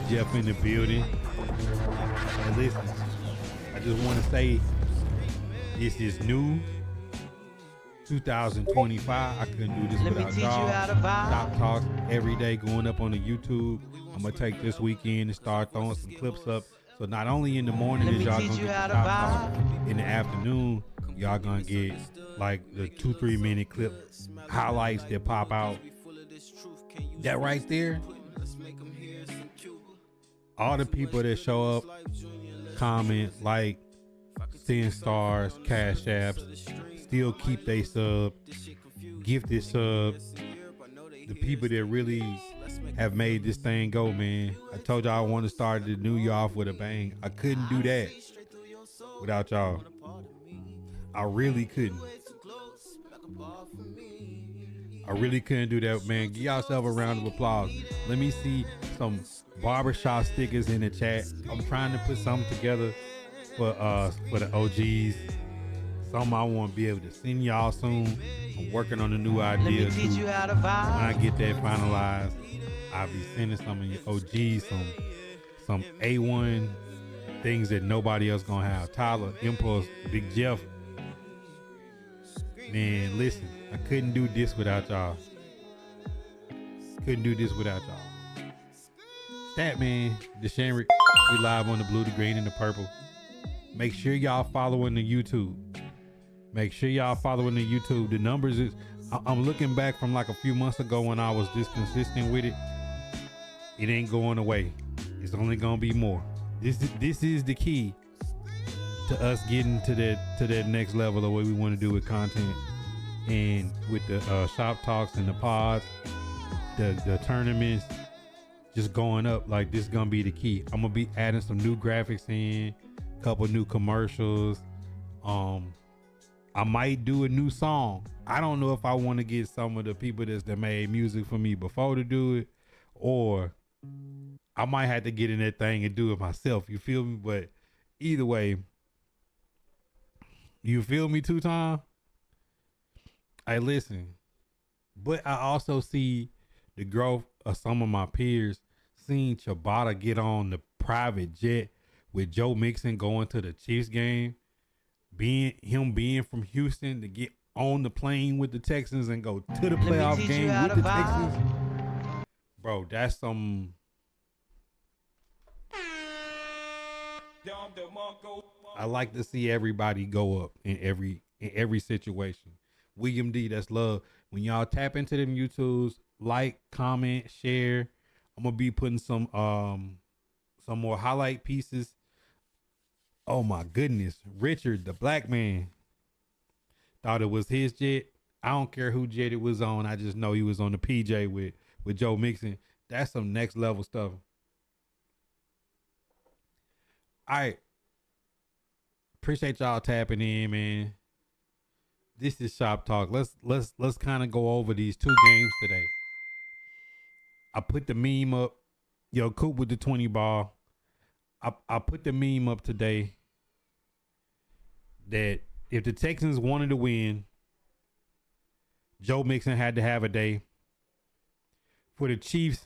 Jeff in the building. And listen, I just want to say this is new 2025. I couldn't do this without y'all. Stop talks every day going up on the YouTube. I'm gonna take this weekend and start throwing some clips up. So not only in the morning is y'all gonna get the Shop Talk, in the afternoon y'all gonna get like the 2-3 minute clip highlights that pop out. That right there, all the people that show up, comment, like, send stars, cash apps, still keep they sub, gifted subs, the people that really have made this thing go, man. I told y'all I want to start the new year off with a bang. I couldn't do that without y'all. I really couldn't. I really couldn't do that, man. Give yourself a round of applause. Let me see some barbershop stickers in the chat. I'm trying to put something together for the OGs. Something I want to be able to send y'all soon. I'm working on a new idea too. When I get that finalized, I'll be sending some of your OGs some A1 things that nobody else gonna have. Tyler, Impulse, Big Jeff. Man, listen, I couldn't do this without y'all. Couldn't do this without y'all. Statman, DeShanrick, we live on the blue, the green, and the purple. Make sure y'all following the YouTube. Make sure y'all following the YouTube. The numbers is, I'm looking back from like a few months ago when I was this consistent with it. It ain't going away. It's only gonna be more. This is the key to us getting to that next level of what we want to do with content, and with the shop talks and the pods, the tournaments just going up. Like, this is gonna be the key. I'm gonna be adding some new graphics in, a couple new commercials. I might do a new song. I don't know if I want to get some of the people that made music for me before to do it, or I might have to get in that thing and do it myself. You feel me? But either way, you feel me, two-time? Hey, listen. But I also see the growth of some of my peers. Seeing Ciabatta get on the private jet with Joe Mixon going to the Chiefs game. Being from Houston to get on the plane with the Texans and go to the playoff game with the Texans. Bro, that's some... I like to see everybody go up in every situation. William D, that's love. When y'all tap into them YouTubes, like, comment, share. I'm gonna be putting some more highlight pieces. Oh my goodness, Richard, the black man, thought it was his jet. I don't care who jet it was on. I just know he was on the PJ with Joe Mixon. That's some next level stuff. All right. Appreciate y'all tapping in, man. This is Shop Talk. Let's kind of go over these two games today. I put the meme up. Yo, Coop with the 20 ball. I put the meme up today that if the Texans wanted to win, Joe Mixon had to have a day. For the Chiefs,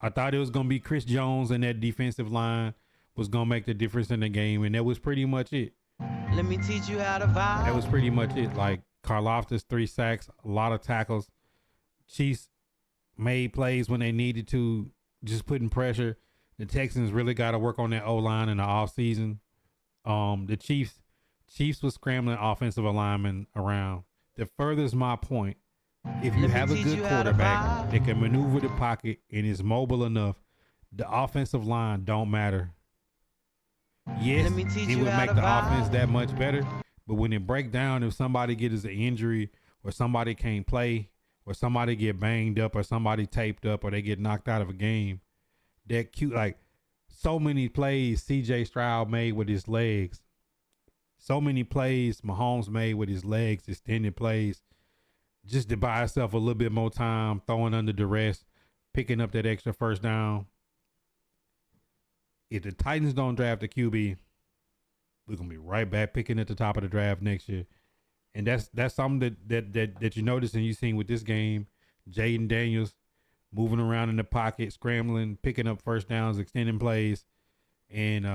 I thought it was going to be Chris Jones and that defensive line was going to make the difference in the game, and that was pretty much it. Let me teach you how to vibe. That was pretty much it. Like, Karlaftis, 3 sacks, a lot of tackles. Chiefs made plays when they needed to, just putting pressure. The Texans really got to work on that O-line in the offseason. The Chiefs was scrambling offensive alignment around. That furthers my point. If you have a good quarterback that can maneuver the pocket and is mobile enough, the offensive line don't matter. Yes, it would make the offense that much better, but when it break down, if somebody gets an injury or somebody can't play or somebody get banged up or somebody taped up or they get knocked out of a game, that cute, like so many plays CJ Stroud made with his legs, so many plays Mahomes made with his legs, extended plays, just to buy himself a little bit more time, throwing under duress, picking up that extra first down. If the Titans don't draft a QB, we're gonna be right back picking at the top of the draft next year. And that's something that you notice and you seen with this game. Jayden Daniels moving around in the pocket, scrambling, picking up first downs, extending plays, and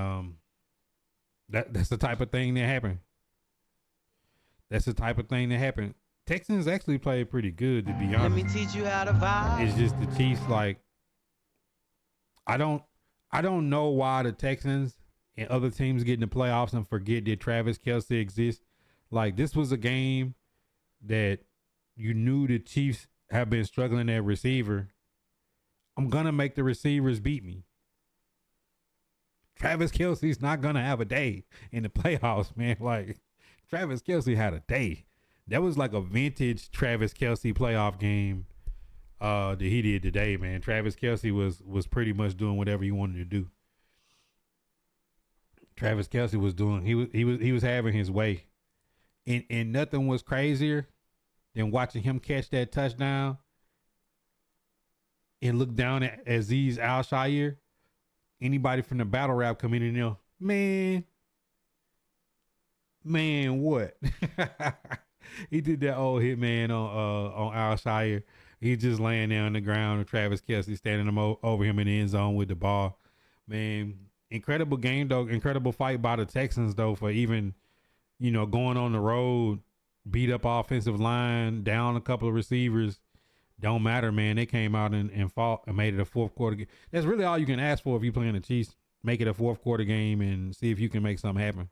that's the type of thing that happened. That's the type of thing that happened. Texans actually played pretty good, to be Let me honest. teach you how to vibe. It's just the Chiefs, like, I don't know why the Texans and other teams get in the playoffs and forget that Travis Kelce exists. Like, this was a game that you knew the Chiefs have been struggling at receiver. I'm gonna make the receivers beat me. Travis Kelce's not gonna have a day in the playoffs, man. Like, Travis Kelce had a day. That was like a vintage Travis Kelce playoff game that he did today, man. Travis Kelce was pretty much doing whatever he wanted to do. Travis Kelce was doing he was having his way. And nothing was crazier than watching him catch that touchdown and look down at Azeez Al-Shaair. Anybody from the battle rap come in and know, man, what? He did that old hitman on Al-Shaair. He's just laying there on the ground with Travis Kelce standing over him in the end zone with the ball. Man, incredible game, though. Incredible fight by the Texans, though, for even, going on the road, beat up offensive line, down a couple of receivers. Don't matter, man. They came out and fought and made it a fourth quarter game. That's really all you can ask for if you're playing the Chiefs. Make it a fourth quarter game and see if you can make something happen.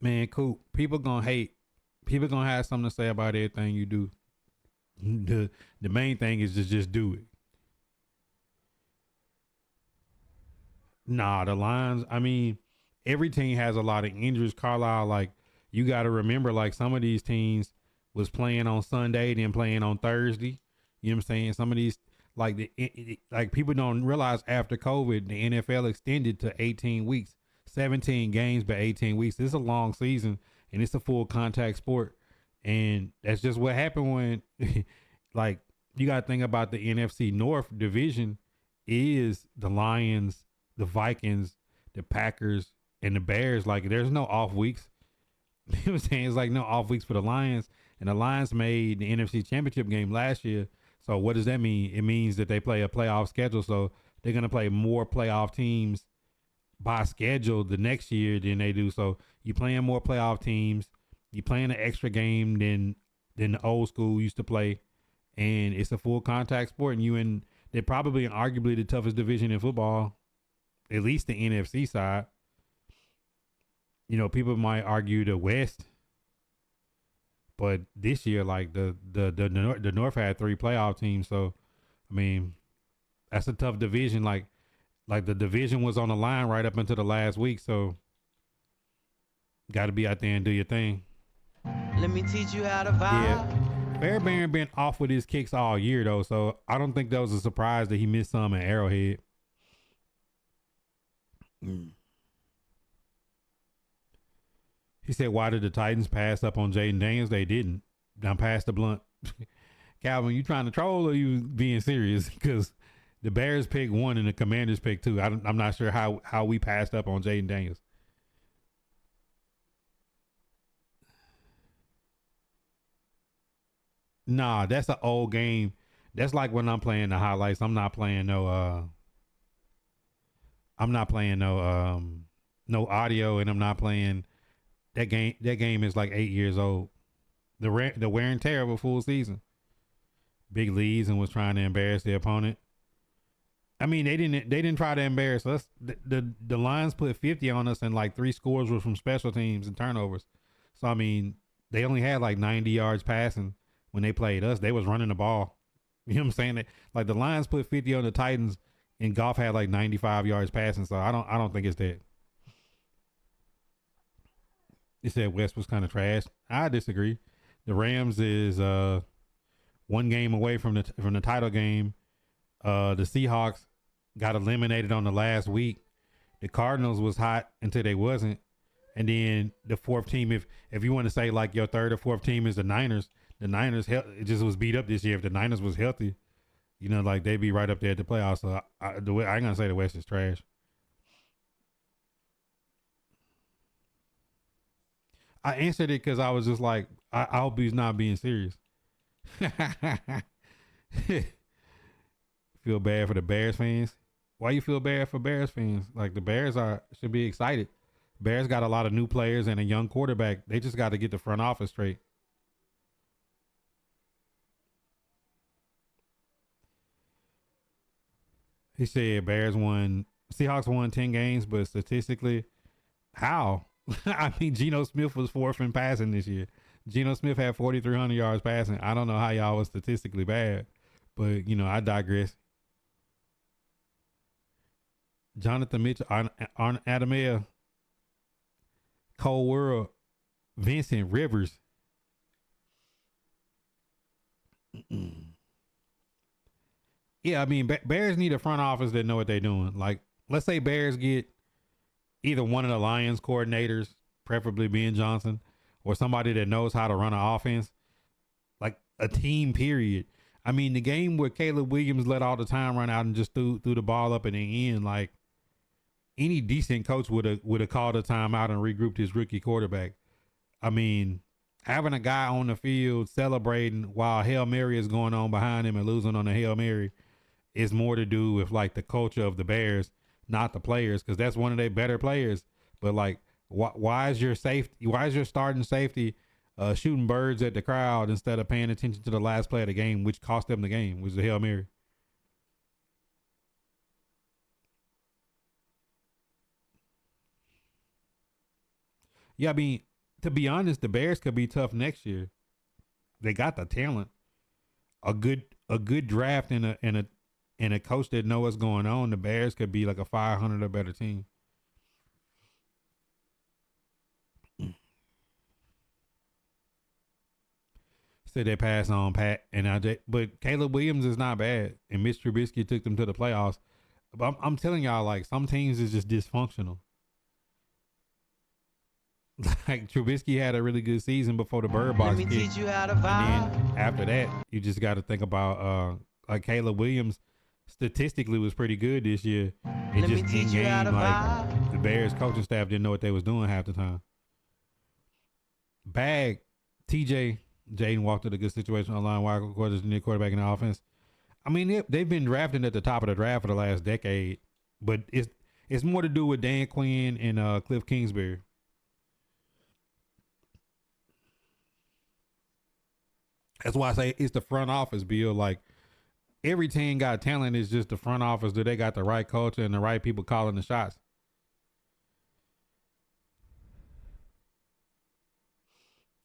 Man, cool. People gonna hate. People gonna have something to say about everything you do. The main thing is to just do it. Nah, the Lions, I mean, every team has a lot of injuries. Carlisle, like, you got to remember, like, some of these teams was playing on Sunday, then playing on Thursday. You know what I'm saying? Some of these, like, like people don't realize after COVID, the NFL extended to 18 weeks, 17 games, but 18 weeks. This is a long season, and it's a full contact sport. And that's just what happened when, like, you got to think about the NFC North division is the Lions, the Vikings, the Packers, and the Bears. Like, there's no off weeks. You know what I'm saying? It's like no off weeks for the Lions. And the Lions made the NFC Championship game last year. So what does that mean? It means that they play a playoff schedule. So they're going to play more playoff teams by schedule the next year than they do. So you playing more playoff teams. You playing an extra game than the old school used to play. And it's a full contact sport. And they're probably and arguably the toughest division in football, at least the NFC side. People might argue the West, but this year, like the North had 3 playoff teams. So, I mean, that's a tough division. Like the division was on the line right up until the last week. So, got to be out there and do your thing. Let me teach you how to vibe. Yeah, Fairbairn been off with his kicks all year though, so I don't think that was a surprise that he missed some at Arrowhead. He said, why did the Titans pass up on Jayden Daniels? They didn't. I'm past the blunt. Calvin, you trying to troll or you being serious? Because the Bears picked 1 and the Commanders picked 2. I'm not sure how we passed up on Jayden Daniels. Nah, that's an old game. That's like when I'm playing the highlights. I'm not playing no no audio, and I'm not playing that game. That game is like 8 years old. The wear and tear of a full season. Big leads and was trying to embarrass the opponent. I mean, they didn't try to embarrass us. The Lions put 50 on us, and like 3 scores were from special teams and turnovers. So I mean, they only had like 90 yards passing when they played us. They was running the ball. You know what I'm saying? Like the Lions put 50 on the Titans, and Goff had like 95 yards passing. So I don't think it's that. He said West was kind of trash. I disagree. The Rams is 1 game away from the title game. The Seahawks got eliminated on the last week. The Cardinals was hot until they wasn't. And then the 4th team, if you want to say like your 3rd or 4th team is the Niners it just was beat up this year. If the Niners was healthy, like they'd be right up there at the playoffs. So I ain't gonna say the West is trash. I answered it because I was just like, I hope he's not being serious. Feel bad for the Bears fans. Why you feel bad for Bears fans? Like the Bears should be excited. Bears got a lot of new players and a young quarterback. They just got to get the front office straight. He said Seahawks won 10 games, but statistically, how? I mean, Geno Smith was fourth in passing this year. Geno Smith had 4,300 yards passing. I don't know how y'all was statistically bad, but I digress. Jonathan Mitchell, Adamea, Cole World, Vincent Rivers. Yeah, I mean, Bears need a front office that know what they're doing. Like, let's say Bears get either one of the Lions coordinators, preferably Ben Johnson, or somebody that knows how to run an offense, like a team, period. I mean, the game where Caleb Williams let all the time run out and just threw the ball up in the end, like any decent coach would have called a timeout and regrouped his rookie quarterback. I mean, having a guy on the field celebrating while Hail Mary is going on behind him and losing on the Hail Mary is more to do with like the culture of the Bears, not the players, because that's one of their better players. But like, why is your starting safety shooting birds at the crowd instead of paying attention to the last play of the game, which cost them the game, which was the Hail Mary? Yeah, I mean, to be honest, the Bears could be tough next year. They got the talent, a good draft, and a coach that know what's going on. The Bears could be like a 500 or better team. Said they pass on Pat and IJ, but Caleb Williams is not bad, and Mitch Trubisky took them to the playoffs. But I'm telling y'all, like, some teams is just dysfunctional. Like Trubisky had a really good season before the bird box Let me kick. teach you how to vibe. And then after that, you just got to think about like Caleb Williams statistically was pretty good this year. It Let me just teach in you how game, to like vibe. the Bears coaching staff didn't know what they was doing half the time. Bag, TJ, Jayden walked to a good situation on line wide quarters, new quarterback in the offense. I mean, they've been drafting at the top of the draft for the last decade, but it's more to do with Dan Quinn and Cliff Kingsbury. That's why I say it's the front office, Bill. Like, every team got talent. It's just the front office. Do they got the right culture and the right people calling the shots?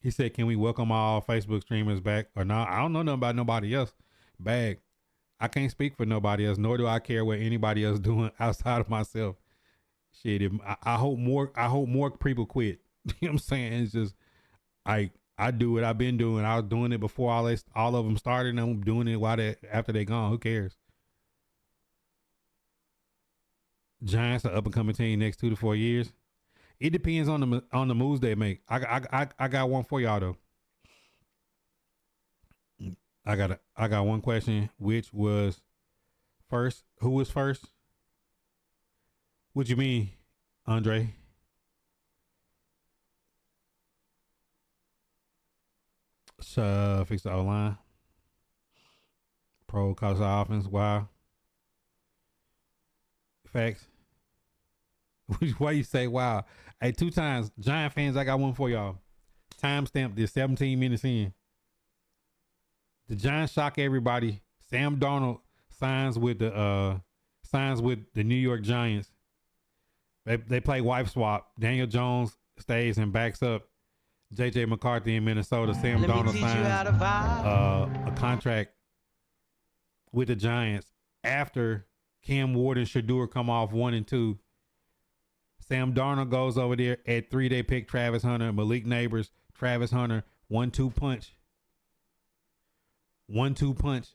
He said, can we welcome all Facebook streamers back or not? I don't know nothing about nobody else. Bag. I can't speak for nobody else, nor do I care what anybody else doing outside of myself. Shit, I hope more people quit. You know what I'm saying? It's just, I do what I've been doing. I was doing it before all of them started, and I'm doing it after they gone. Who cares? Giants are up and coming team next 2 to 4 years. It depends on the moves they make. I got one for y'all though. I got one question, which was first. Who was first? What you mean, Andre? Fix the O-line. Pro college offense. Wow. Facts. Why you say wow? Hey, 2 times. Giant fans, I got one for y'all. Timestamp this 17 minutes in. The Giants shock everybody. Sam Darnold signs with the New York Giants. They play wife swap. Daniel Jones stays and backs up JJ McCarthy in Minnesota. Sam Darnold signs a contract with the Giants after Cam Ward and Shador come off 1 and 2. Sam Darnold goes over there at 3. They pick Travis Hunter, Malik Neighbors, Travis Hunter, 1-2 punch. 1-2 punch.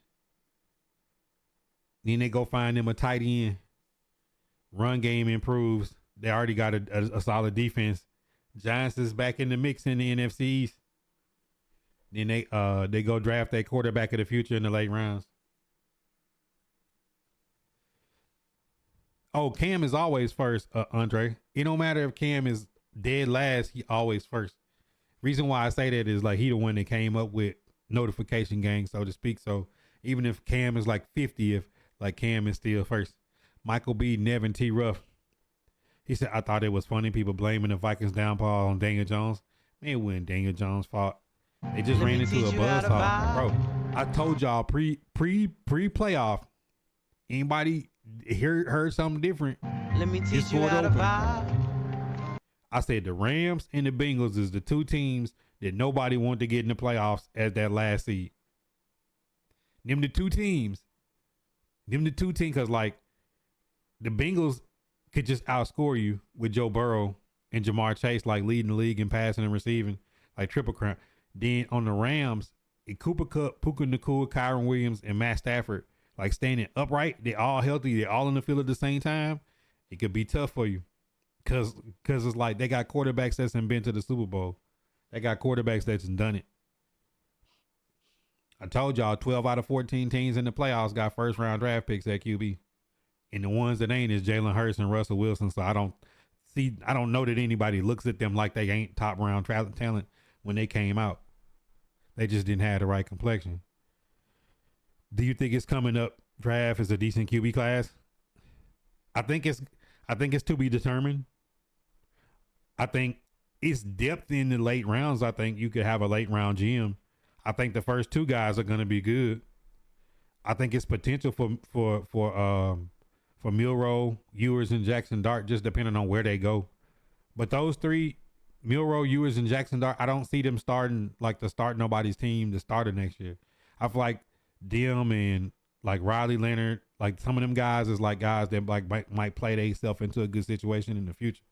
Then they go find them a tight end. Run game improves. They already got a solid defense. Giants is back in the mix in the NFC East. Then they go draft their quarterback of the future in the late rounds. Oh, Cam is always first, Andre. It don't matter if Cam is dead last, he always first. Reason why I say that is like he the one that came up with notification gang, so to speak. So even if Cam is like 50th, like Cam is still first. Michael B. Nevin T. Ruff. He said, I thought it was funny people blaming the Vikings downfall on Daniel Jones. Man, it wasn't Daniel Jones' fault. They just ran into a buzzsaw. Bro, I told y'all pre-playoff, anybody heard something different? Let me teach you how to vibe. I said the Rams and the Bengals is the two teams that nobody wanted to get in the playoffs as that last seed. Them the two teams, because like the Bengals could just outscore you with Joe Burrow and Jamar Chase like leading the league in passing and receiving, like triple crown. Then on the Rams, Cooper Kupp, Puka Nacua, Kyron Williams, and Matt Stafford like standing upright. They're all healthy. They're all in the field at the same time. It could be tough for you because it's like they got quarterbacks that's been to the Super Bowl. They got quarterbacks that's done it. I told y'all 12 out of 14 teams in the playoffs got first round draft picks at QB. And the ones that ain't is Jalen Hurts and Russell Wilson. So I don't know that anybody looks at them like they ain't top round talent when they came out. They just didn't have the right complexion. Do you think it's coming up draft is a decent QB class? I think it's to be determined. I think it's depth in the late rounds. I think you could have a late round GM. I think the first two guys are going to be good. I think it's potential for Milroe, Ewers, and Jackson Dart, just depending on where they go. But those three, Milroe, Ewers, and Jackson Dart, I don't see them starting like to start nobody's team to start it next year. I feel like them and like Riley Leonard, like some of them guys is like guys that like might play themselves into a good situation in the future.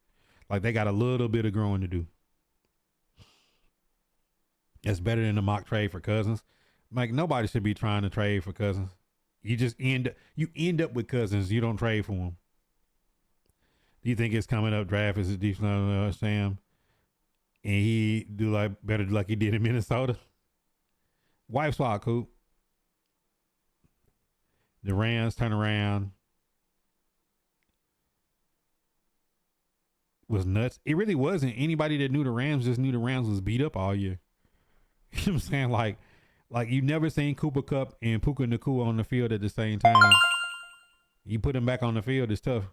Like they got a little bit of growing to do. That's better than a mock trade for Cousins. Like nobody should be trying to trade for Cousins. You just end up with Cousins. You don't trade for him. Do you think it's coming up draft is a deep Sam? And he do like better like he did in Minnesota? Wife swap, Coop. The Rams turn around. Was nuts. It really wasn't. Anybody that knew the Rams just knew the Rams was beat up all year. You know what I'm saying? Like you never seen Cooper Kupp and Puka Nacua on the field at the same time. You put them back on the field, it's tough.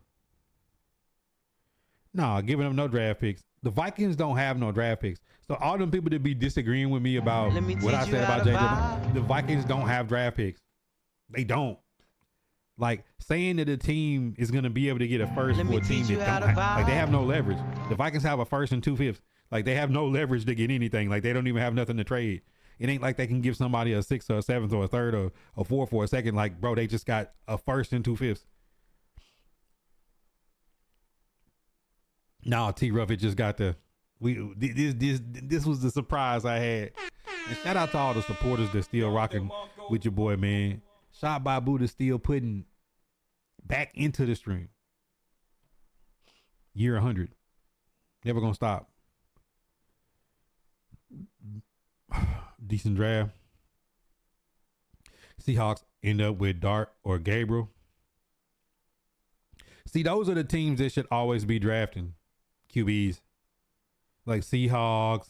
Nah, giving them no draft picks. The Vikings don't have no draft picks. So all them people that be disagreeing with me about what I said about Jayden, the Vikings don't have draft picks. They don't. Like saying that a team is going to be able to get a first for a team that don't have, like they have no leverage. The Vikings have a first and 2/5. Like they have no leverage to get anything. Like they don't even have nothing to trade. It ain't like they can give somebody a 6th or a 7th or a 3rd or a 4th or a 2nd. Like, bro, they just got a first and 2/5. No, T Ruff, it just got this was the surprise I had. And shout out to all the supporters that's still rocking with your boy, man. Shot by Buddha still putting back into the stream. Year 100. Never gonna stop. Decent draft. Seahawks end up with Dart or Gabriel. See, those are the teams that should always be drafting QBs. Like Seahawks,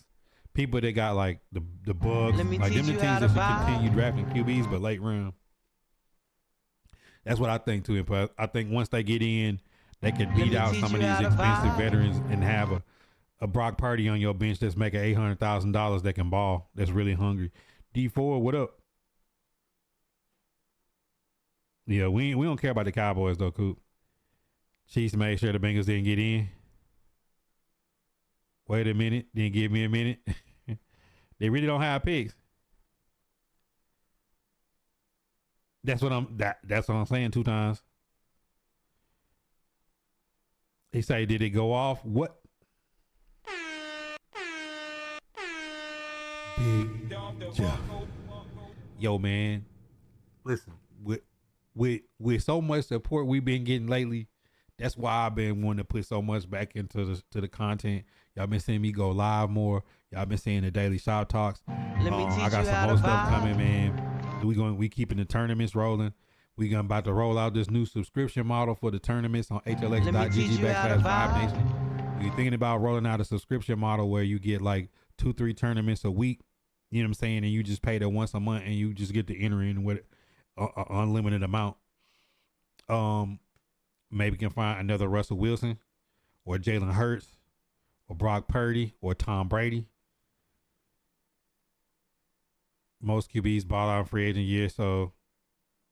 people that got like the Bugs. Like them the teams that should continue drafting QBs, but late round. That's what I think too. But I think once they get in, they can beat out some of these expensive veterans and have a Brock Purdy on your bench that's making $800,000 that can ball, that's really hungry. D4, what up? Yeah, we don't care about the Cowboys though, Coop. Chiefs made sure the Bengals didn't get in. Wait a minute, didn't give me a minute. They really don't have picks. That's what I'm saying 2 times. He say, did it go off? What? Big Jeff. Yo, man. Listen, with so much support we've been getting lately, that's why I've been wanting to put so much back into the content. Y'all been seeing me go live more. Y'all been seeing the daily shop talks. I got some more stuff coming, man. We keeping the tournaments rolling. We about to roll out this new subscription model for the tournaments on hlx.gg/VibeNation. You're thinking about rolling out a subscription model where you get like 2-3 tournaments a week. You know what I'm saying? And you just pay that once a month and you just get to enter in with an unlimited amount. Maybe can find another Russell Wilson or Jalen Hurts or Brock Purdy or Tom Brady. Most QBs bought out free agent year, so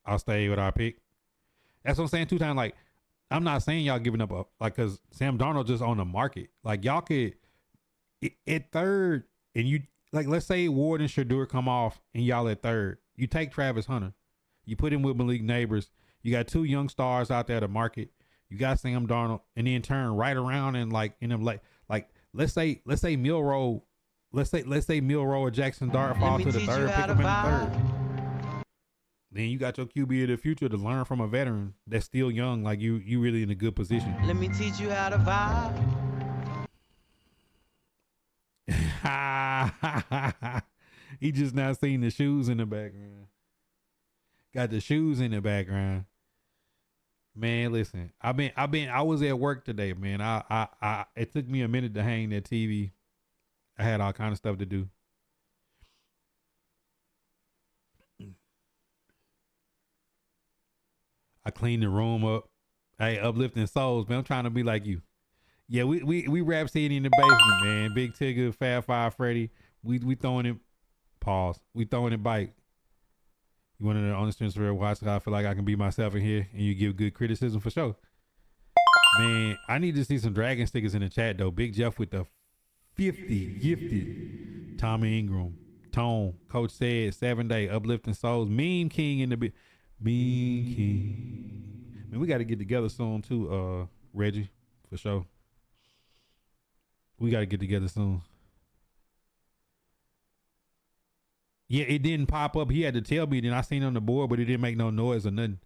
I'll stay with our pick. That's what I'm saying. 2 times, like, I'm not saying y'all giving up, because Sam Darnold just on the market. Like, y'all could, at third, and you, like, let's say Ward and Shedeur come off and y'all at third. You take Travis Hunter. You put him with Malik Neighbors. You got 2 young stars out there to market. You got Sam Darnold, and then turn right around and like in them like let's say Milroe, let's say Milroe or Jackson Dart fall to the third, pick up in the third. Then you got your QB of the future to learn from a veteran that's still young. Like you really in a good position. Let me teach you how to vibe. He just not seen the shoes in the background. Got the shoes in the background. Man, listen. I was at work today, man. It took me a minute to hang that TV. I had all kind of stuff to do. I cleaned the room up. Hey, uplifting souls, man. I'm trying to be like you. Yeah, we rap city in the basement, man. Big Tigger, Fab Five Freddy. We throwing it. Pause. We throwing it bike. You want to understand for watch? I feel like I can be myself in here, and you give good criticism for sure. Man, I need to see some dragon stickers in the chat though. Big Jeff with the 50 gifted. Tommy Ingram, Tone, Coach said 7 day uplifting souls. Meme King in the bit. Meme King. Man, we got to get together soon too, Reggie, for sure. We got to get together soon. Yeah, it didn't pop up. He had to tell me. Then I seen it on the board, but it didn't make no noise or nothing.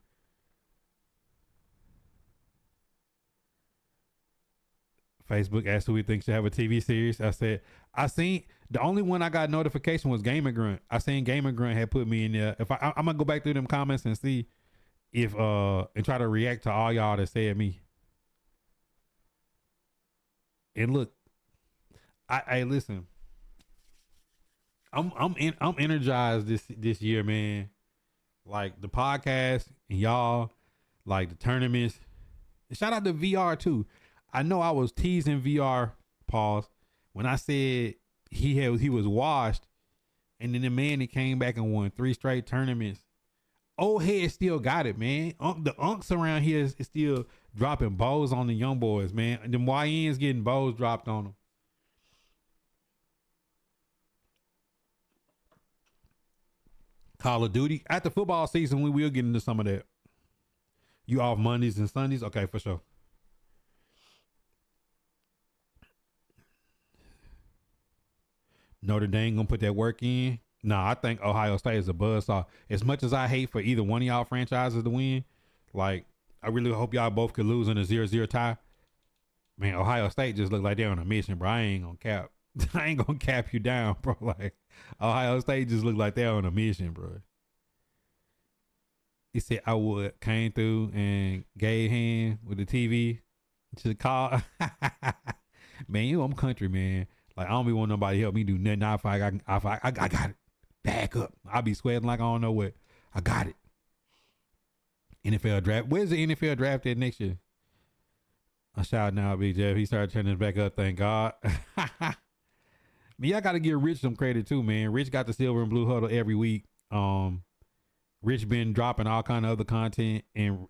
Facebook asked who we think should have a TV series. I said, I seen the only one I got notification was Gamer Grunt. I seen Gamer Grunt had put me in there. If I'm gonna go back through them comments and see if and try to react to all y'all that said me. And look, I listen. I'm energized this year, man. Like the podcast and y'all, like the tournaments. And shout out to VR too. I know I was teasing VR, pause, when I said he was washed, and then the man that came back and won 3 straight tournaments. Old head still got it, man. The unks around here is still dropping bows on the young boys, man. Them YNs getting bows dropped on them. Call of Duty. After football season, we will get into some of that. You off Mondays and Sundays? Okay, for sure. Notre Dame gonna put that work in. Nah, I think Ohio State is a buzzsaw. As much as I hate for either one of y'all franchises to win, like, I really hope y'all both could lose in a 0-0 tie. Man, Ohio State just look like they're on a mission, bro. I ain't gonna cap. I ain't gonna cap you down, bro. Like, Ohio State just look like they're on a mission, bro. He said I would came through and gave hand with the TV to the car. Man, you know I'm country, man. Like, I don't be want nobody to help me do nothing. I got it. Back up. I'll be sweating like I don't know what. I got it. NFL draft. Where's the NFL draft at next year? I shout now, Big Jeff. He started turning his back up. Thank God. Man, y'all got to give Rich some credit too, man. Rich got the silver and blue huddle every week. Rich been dropping all kind of other content, and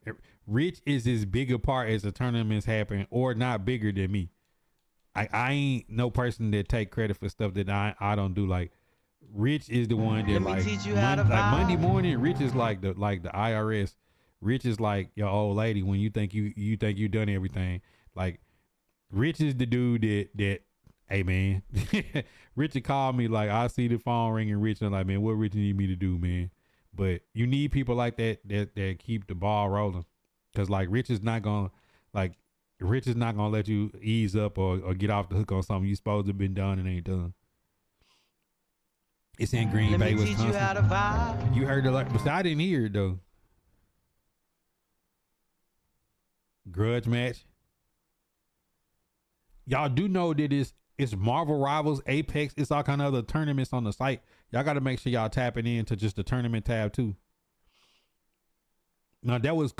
Rich is as big a part as the tournaments happen, or not bigger than me. I ain't no person that take credit for stuff that I don't do. Like, Rich is the one that like Monday morning. Rich is like the IRS. Rich is like your old lady when you think you think you done everything. Like, Rich is the dude that hey man, Richard called me, like, I see the phone ringing. Rich, and I'm like, man, what Rich need me to do, man? But you need people like that keep the ball rolling, because like Rich is not gonna let you ease up or get off the hook on something you supposed to have been done and ain't done. It's in Green Bay, Wisconsin. You heard it, like, but I didn't hear it though. Grudge match. Y'all do know that it's It's Marvel Rivals, Apex. It's all kind of other tournaments on the site. Y'all got to make sure y'all tapping into just the tournament tab too. Now that was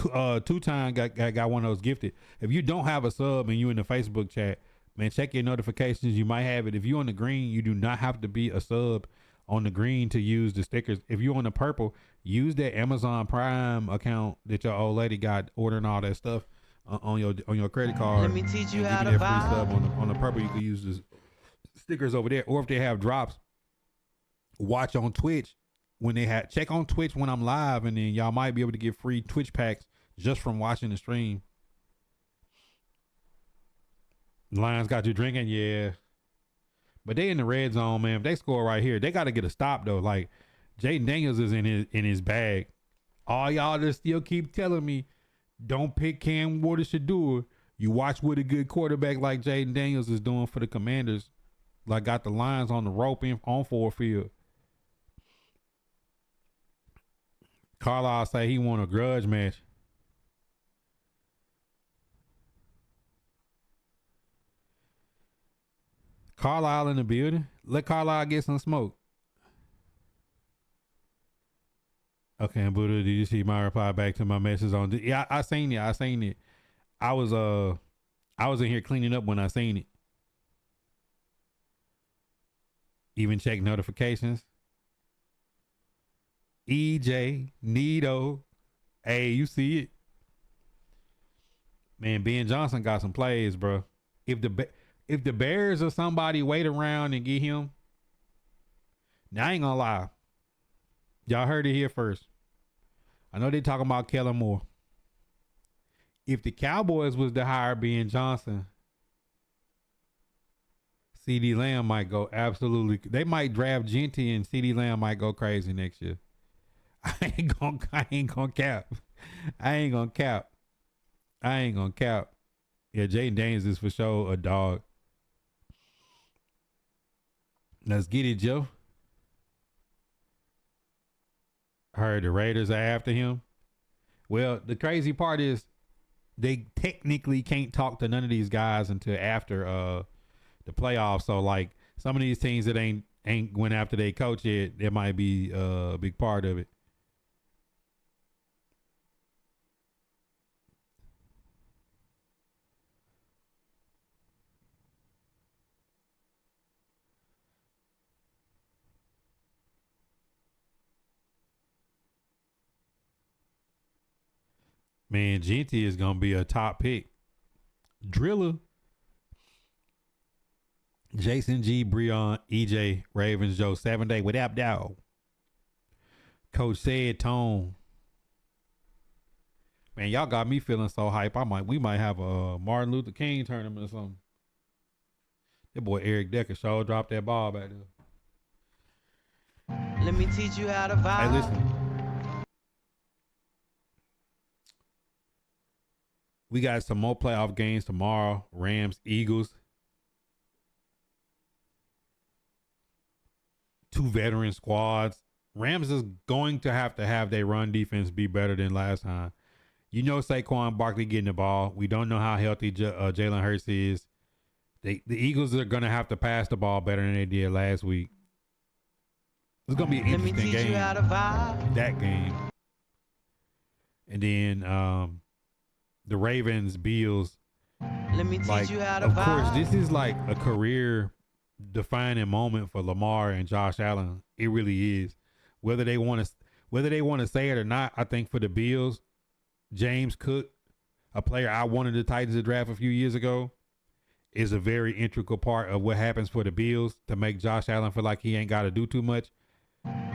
Two Time got one of those gifted. If you don't have a sub and you in the Facebook chat, man, check your notifications. You might have it. If you on the green, you do not have to be a sub on the green to use the stickers. If you on the purple, use that Amazon Prime account that your old lady got ordering all that stuff on your credit card. Let me teach you and how give you to that free vibe. sub on the purple. You can use the stickers over there, or if they have drops, watch on Twitch when they had check on Twitch when I'm live, and then y'all might be able to get free Twitch packs just from watching the stream. Lions got you drinking, yeah. But they in the red zone, man. If they score right here, they got to get a stop though. Like Jayden Daniels is in his bag. All y'all just still keep telling me, don't pick Cam Ward-Shedeur. You watch what a good quarterback like Jayden Daniels is doing for the Commanders. Like got the Lions on the rope on Ford Field. Carlisle say he won a grudge match. Carlisle in the building. Let Carlisle get some smoke. Okay, Buddha, did you see my reply back to my message on? Yeah, I seen it. I was in here cleaning up when I seen it. Even check notifications. EJ, Nito. Hey, you see it? Man, Ben Johnson got some plays, bro. If the Bears or somebody wait around and get him, now I ain't gonna lie. Y'all heard it here first. I know they talking about Kellen Moore. If the Cowboys was to hire Ben Johnson, CeeDee Lamb might go absolutely. They might draft Genty and CeeDee Lamb might go crazy next year. I ain't gonna cap. I ain't gonna cap. Yeah, Jayden Daniels is for sure a dog. Let's get it, Joe. Heard the Raiders are after him. Well, the crazy part is they technically can't talk to none of these guys until after the playoffs. So like some of these teams that ain't went after their coach yet, there might be a big part of it. Man, Genty is gonna be a top pick. Driller. Jason G, Breon, EJ, Ravens, Joe, 7 day without doubt. Coach said Tone. Man, y'all got me feeling so hype. We might have a Martin Luther King tournament or something. That boy Eric Decker sure dropped that ball back there. Let me teach you how to vibe. Hey, listen. We got some more playoff games tomorrow. Rams, Eagles. 2 veteran squads. Rams is going to have their run defense be better than last time. You know Saquon Barkley getting the ball. We don't know how healthy Jalen Hurts is. The Eagles are going to have to pass the ball better than they did last week. It's going to be an interesting game. You how to vibe. That game. And then the Ravens, Bills. Let me teach you how to of vibe. course, this is like a career defining moment for Lamar and Josh Allen. It really is. Whether they want to say it or not, I think for the Bills, James Cook, a player I wanted the Titans to draft a few years ago, is a very integral part of what happens for the Bills to make Josh Allen feel like he ain't got to do too much.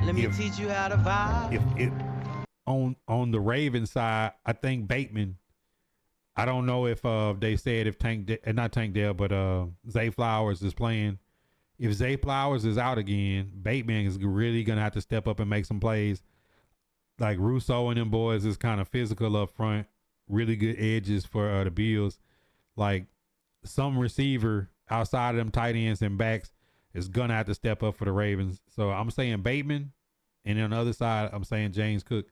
Let me teach you how to vibe. If on the Ravens side, I think Bateman. I don't know if they said if not Tank Dell, but Zay Flowers is playing. If Zay Flowers is out again, Bateman is really gonna have to step up and make some plays. Like Rousseau and them boys is kind of physical up front, really good edges for the Bills. Like some receiver outside of them tight ends and backs is gonna have to step up for the Ravens. So I'm saying Bateman, and on the other side, I'm saying James Cook.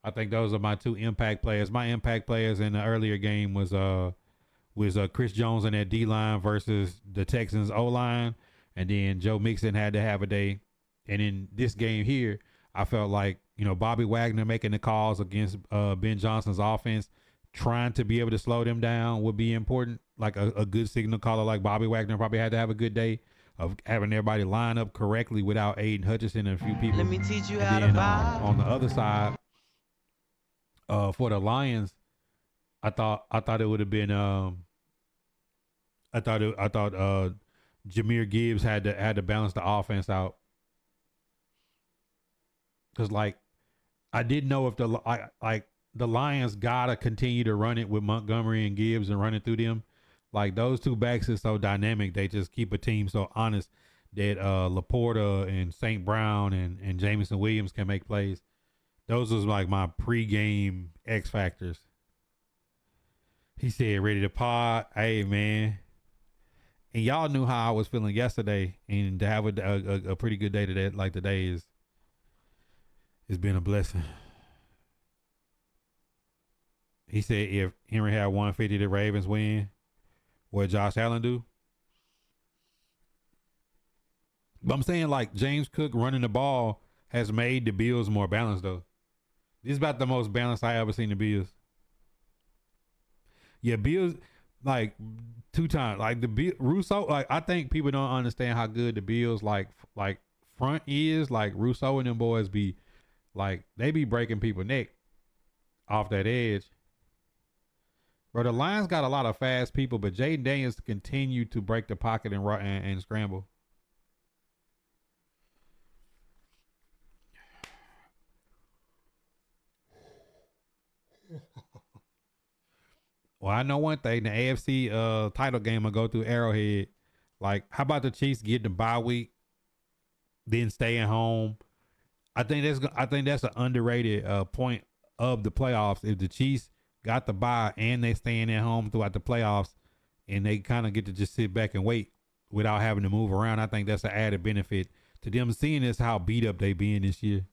I think those are my 2 impact players. My impact players in the earlier game was was Chris Jones in that D line versus the Texans O line, and then Joe Mixon had to have a day. And in this game here, I felt like Bobby Wagner making the calls against Ben Johnson's offense, trying to be able to slow them down would be important. Like a good signal caller like Bobby Wagner probably had to have a good day of having everybody line up correctly without Aiden Hutchinson and a few people. Let me teach you and how then, to vibe. on the other side, for the Lions, I thought it would have been I thought Jahmyr Gibbs had to balance the offense out, because like I didn't know if the Lions gotta continue to run it with Montgomery and Gibbs and run it through them. Like those two backs is so dynamic. They just keep a team so honest that Laporta and St. Brown and Jameson Williams can make plays. Those was like my pregame X factors. He said, ready to pod. Hey, man. And y'all knew how I was feeling yesterday. And to have a pretty good day today, like today, it's been a blessing. He said if Henry had 150, the Ravens win. What Josh Allen do? But I'm saying like James Cook running the ball has made the Bills more balanced though. This is about the most balanced I ever seen the Bills. Yeah, Bills like 2 times. Like Russo, like I think people don't understand how good the Bills like front is. Like Russo and them boys be like they be breaking people neck off that edge. Bro, the Lions got a lot of fast people, but Jayden Daniels continue to break the pocket and scramble. Well, I know one thing: the AFC title game will go through Arrowhead. Like, how about the Chiefs get the bye week, then staying home? I think that's an underrated point of the playoffs. If the Chiefs got the bye and they staying at home throughout the playoffs, and they kind of get to just sit back and wait without having to move around, I think that's an added benefit to them seeing as how beat up they being this year.